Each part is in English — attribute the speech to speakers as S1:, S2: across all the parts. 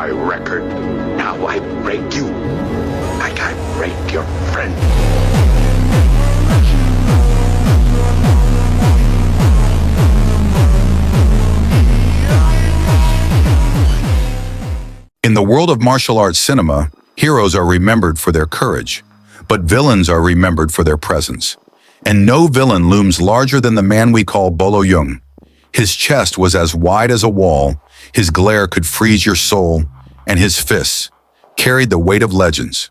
S1: my record. Now I break you like I break your friend.
S2: In the world of martial arts cinema, heroes are remembered for their courage, but villains are remembered for their presence. And no villain looms larger than the man we call Bolo Yeung. His chest was as wide as a wall, his glare could freeze your soul, and his fists carried the weight of legends.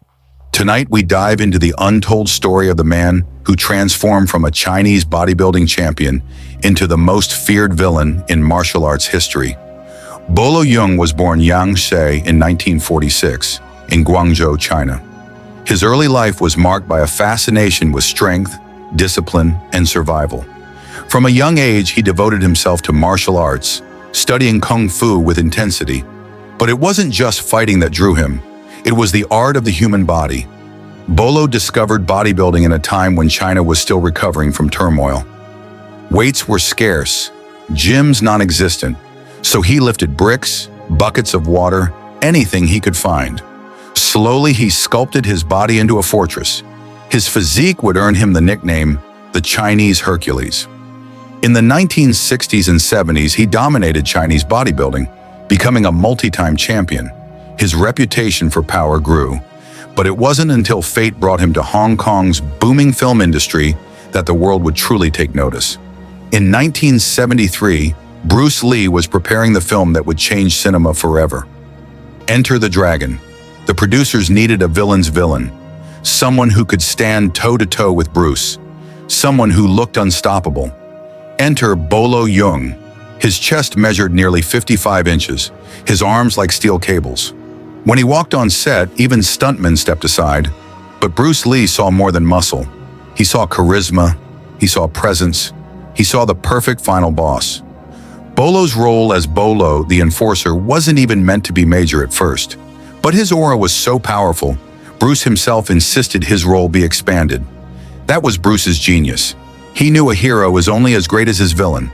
S2: Tonight we dive into the untold story of the man who transformed from a Chinese bodybuilding champion into the most feared villain in martial arts history. Bolo Yeung was born Yang She in 1946 in Guangzhou, China. His early life was marked by a fascination with strength, discipline, and survival. From a young age, he devoted himself to martial arts, studying kung fu with intensity. But it wasn't just fighting that drew him. It was the art of the human body. Bolo discovered bodybuilding in a time when China was still recovering from turmoil. Weights were scarce, gyms non-existent, so he lifted bricks, buckets of water, anything he could find. Slowly, he sculpted his body into a fortress. His physique would earn him the nickname, the Chinese Hercules. In the 1960s and 70s, he dominated Chinese bodybuilding, becoming a multi-time champion. His reputation for power grew, but it wasn't until fate brought him to Hong Kong's booming film industry that the world would truly take notice. In 1973, Bruce Lee was preparing the film that would change cinema forever. Enter the Dragon. The producers needed a villain's villain, someone who could stand toe-to-toe with Bruce, someone who looked unstoppable. Enter Bolo Yeung. His chest measured nearly 55 inches, his arms like steel cables. When he walked on set, even stuntmen stepped aside. But Bruce Lee saw more than muscle. He saw charisma, he saw presence, he saw the perfect final boss. Bolo's role as Bolo, the enforcer, wasn't even meant to be major at first. But his aura was so powerful, Bruce himself insisted his role be expanded. That was Bruce's genius. He knew a hero is only as great as his villain.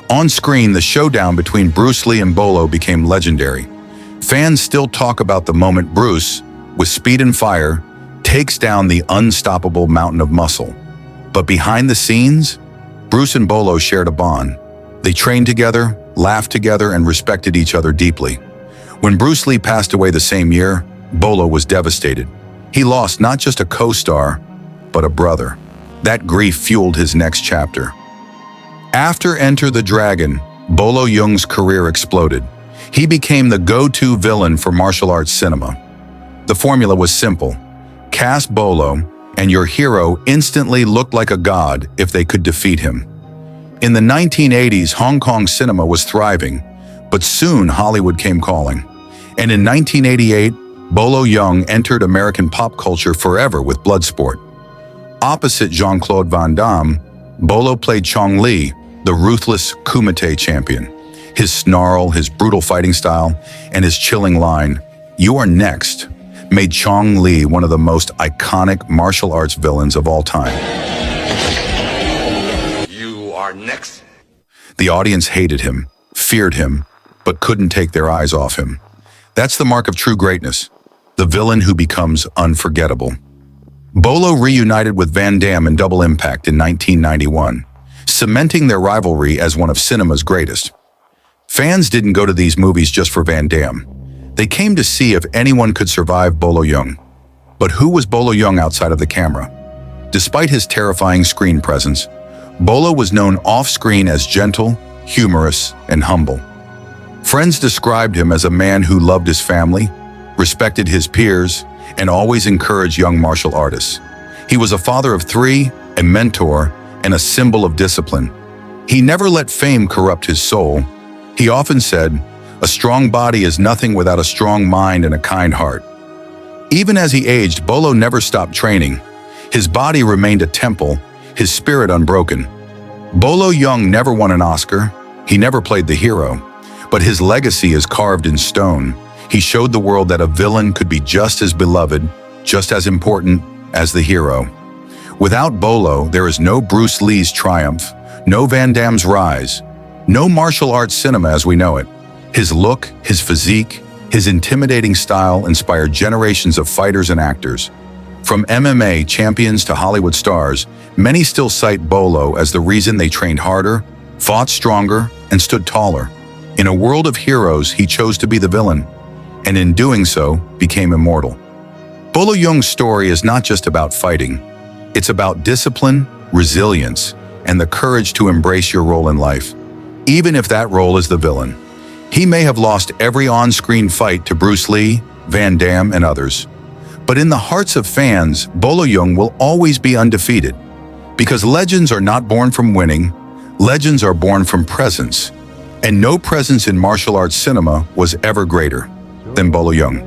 S2: On screen, the showdown between Bruce Lee and Bolo became legendary. Fans still talk about the moment Bruce, with speed and fire, takes down the unstoppable mountain of muscle. But behind the scenes, Bruce and Bolo shared a bond. They trained together, laughed together, and respected each other deeply. When Bruce Lee passed away the same year, Bolo was devastated. He lost not just a co-star, but a brother. That grief fueled his next chapter. After Enter the Dragon, Bolo Yeung's career exploded. He became the go-to villain for martial arts cinema. The formula was simple. Cast Bolo, and your hero instantly looked like a god if they could defeat him. In the 1980s, Hong Kong cinema was thriving, but soon Hollywood came calling. And in 1988, Bolo Yeung entered American pop culture forever with Bloodsport. Opposite Jean-Claude Van Damme, Bolo played Chong Li, the ruthless Kumite champion. His snarl, his brutal fighting style, and his chilling line, "You are next," made Chong Li one of the most iconic martial arts villains of all time.
S1: You are next.
S2: The audience hated him, feared him, but couldn't take their eyes off him. That's the mark of true greatness, the villain who becomes unforgettable. Bolo reunited with Van Damme in Double Impact in 1991, cementing their rivalry as one of cinema's greatest. Fans didn't go to these movies just for Van Damme. They came to see if anyone could survive Bolo Yeung. But who was Bolo Yeung outside of the camera? Despite his terrifying screen presence, Bolo was known off-screen as gentle, humorous, and humble. Friends described him as a man who loved his family, respected his peers, and always encouraged young martial artists. He was a father of three, a mentor, and a symbol of discipline. He never let fame corrupt his soul. He often said, "A strong body is nothing without a strong mind and a kind heart." Even as he aged, Bolo never stopped training. His body remained a temple, his spirit unbroken. Bolo Yeung never won an Oscar. He never played the hero. But his legacy is carved in stone. He showed the world that a villain could be just as beloved, just as important as the hero. Without Bolo, there is no Bruce Lee's triumph, no Van Damme's rise, no martial arts cinema as we know it. His look, his physique, His intimidating style inspired generations of fighters and actors. From MMA champions to Hollywood stars, many still cite Bolo as the reason they trained harder, fought stronger, and stood taller. In a world of heroes, he chose to be the villain, and in doing so, became immortal. Bolo Yeung's story is not just about fighting. It's about discipline, resilience, and the courage to embrace your role in life, even if that role is the villain. He may have lost every on-screen fight to Bruce Lee, Van Damme, and others. But in the hearts of fans, Bolo Yeung will always be undefeated. Because legends are not born from winning, legends are born from presence. And no presence in martial arts cinema was ever greater than Bolo Yeung.